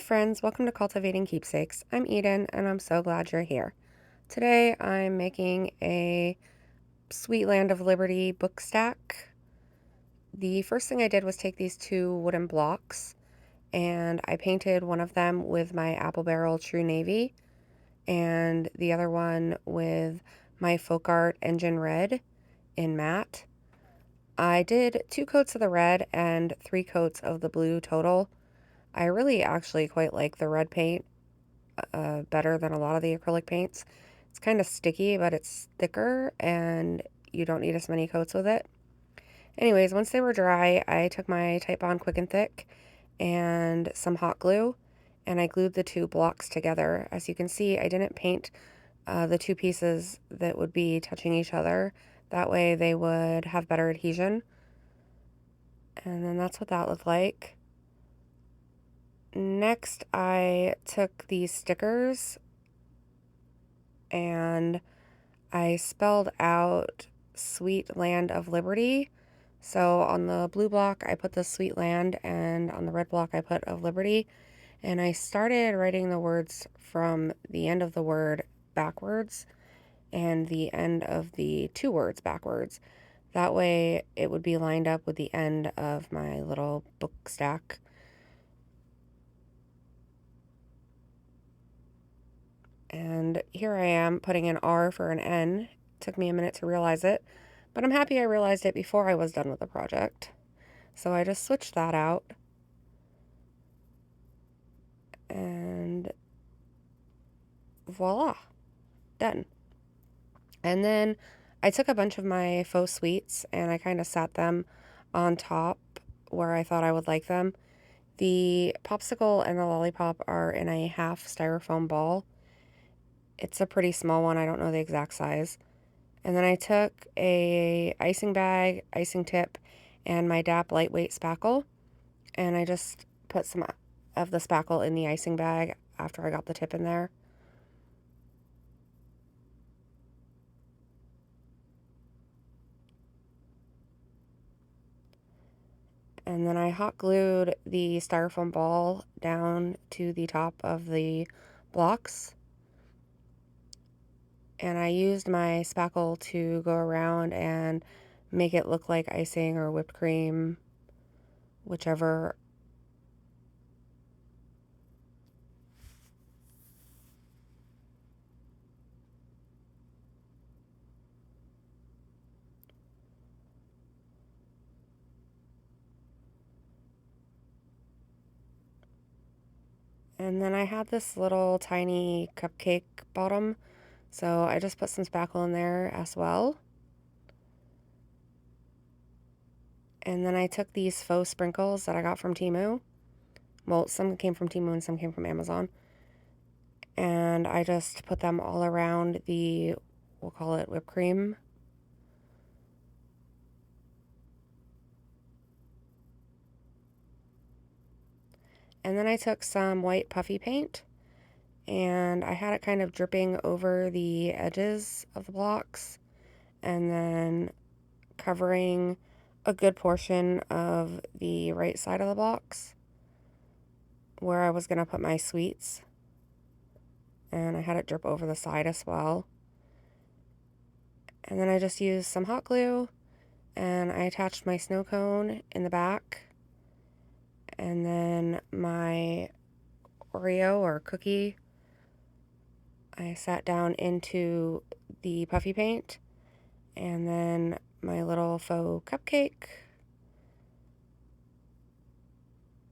friends, welcome to Cultivating Keepsakes. I'm Eden and I'm so glad you're here. Today I'm making a Sweet Land of Liberty book stack. The first thing I did was take these two wooden blocks and I painted one of them with my Apple Barrel True Navy and the other one with my Folk Art Engine Red in matte. I did 2 coats of the red and 3 coats of the blue total. I really actually quite like the red paint better than a lot of the acrylic paints. It's kind of sticky, but it's thicker and you don't need as many coats with it. Anyways, once they were dry, I took my Titebond Quick and Thick and some hot glue and I glued the two blocks together. As you can see, I didn't paint the two pieces that would be touching each other. That way they would have better adhesion. And then that's what that looked like. Next, I took these stickers and I spelled out Sweet Land of Liberty. So on the blue block, I put the Sweet Land, and on the red block, I put of Liberty. And I started writing the words from the end of the word backwards and the end of the two words backwards. That way, it would be lined up with the end of my little book stack. And here I am putting an R for an N. It took me a minute to realize it, but I'm happy I realized it before I was done with the project. So I just switched that out. And voila, done. And then I took a bunch of my faux sweets and I kind of sat them on top where I thought I would like them. The popsicle and the lollipop are in a half styrofoam ball. It's a pretty small one. I don't know the exact size. And then I took a icing bag, icing tip, and my DAP lightweight spackle, and I just put some of the spackle in the icing bag after I got the tip in there. And then I hot glued the styrofoam ball down to the top of the blocks. And I used my spackle to go around and make it look like icing or whipped cream, whichever. And then I had this little tiny cupcake bottom, so I just put some spackle in there as well. And then I took these faux sprinkles that I got from Temu. Well, some came from Temu and some came from Amazon. And I just put them all around the, we'll call it whipped cream. And then I took some white puffy paint and I had it kind of dripping over the edges of the blocks and then covering a good portion of the right side of the blocks where I was going to put my sweets. And I had it drip over the side as well. And then I just used some hot glue and I attached my snow cone in the back. And then my Oreo or cookie, I sat down into the puffy paint. And then my little faux cupcake.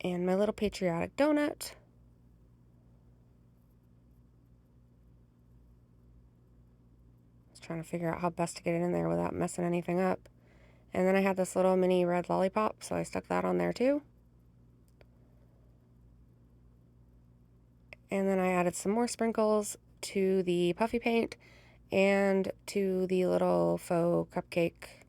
And my little patriotic donut. Trying to figure out how best to get it in there without messing anything up. And then I had this little mini red lollipop, so I stuck that on there too. And then I added some more sprinkles to the puffy paint and to the little faux cupcake.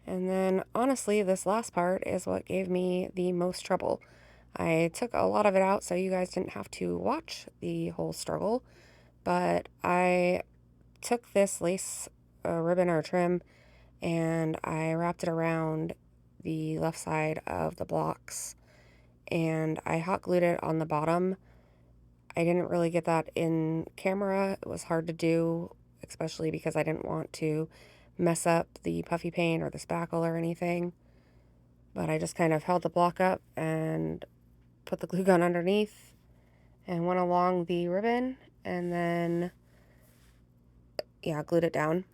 And then honestly, this last part is what gave me the most trouble. I took a lot of it out so you guys didn't have to watch the whole struggle, but I took this lace ribbon or trim and I wrapped it around the left side of the blocks and I hot glued it on the bottom. I didn't really get that in camera. It was hard to do, especially because I didn't want to mess up the puffy paint or the spackle or anything. But I just kind of held the block up and put the glue gun underneath and went along the ribbon and then, yeah, glued it down.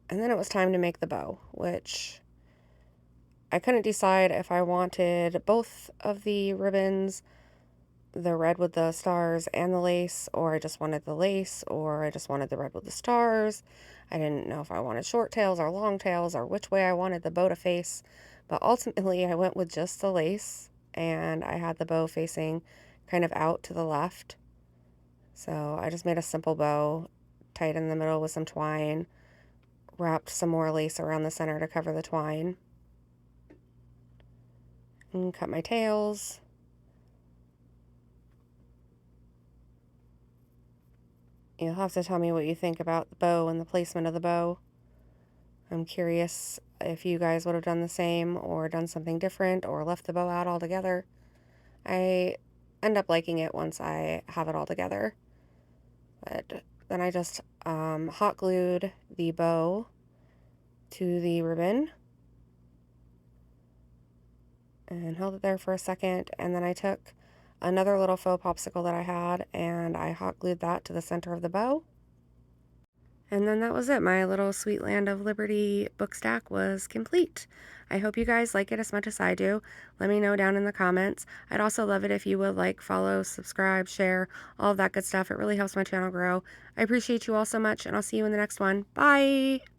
And then it was time to make the bow, which I couldn't decide if I wanted both of the ribbons, the red with the stars and the lace, or I just wanted the lace, or I just wanted the red with the stars. I didn't know if I wanted short tails or long tails or which way I wanted the bow to face, but ultimately I went with just the lace and I had the bow facing kind of out to the left. So I just made a simple bow, tied in the middle with some twine, wrapped some more lace around the center to cover the twine, and cut my tails. You'll have to tell me what you think about the bow and the placement of the bow. I'm curious if you guys would have done the same or done something different or left the bow out altogether. I end up liking it once I have it all together. But then I just hot glued the bow to the ribbon and held it there for a second, and then I took another little faux popsicle that I had and I hot glued that to the center of the bow. And then that was it. My little Sweet Land of Liberty book stack was complete. I hope you guys like it as much as I do. Let me know down in the comments. I'd also love it if you would like, follow, subscribe, share, all of that good stuff. It really helps my channel grow. I appreciate you all so much, and I'll see you in the next one. Bye!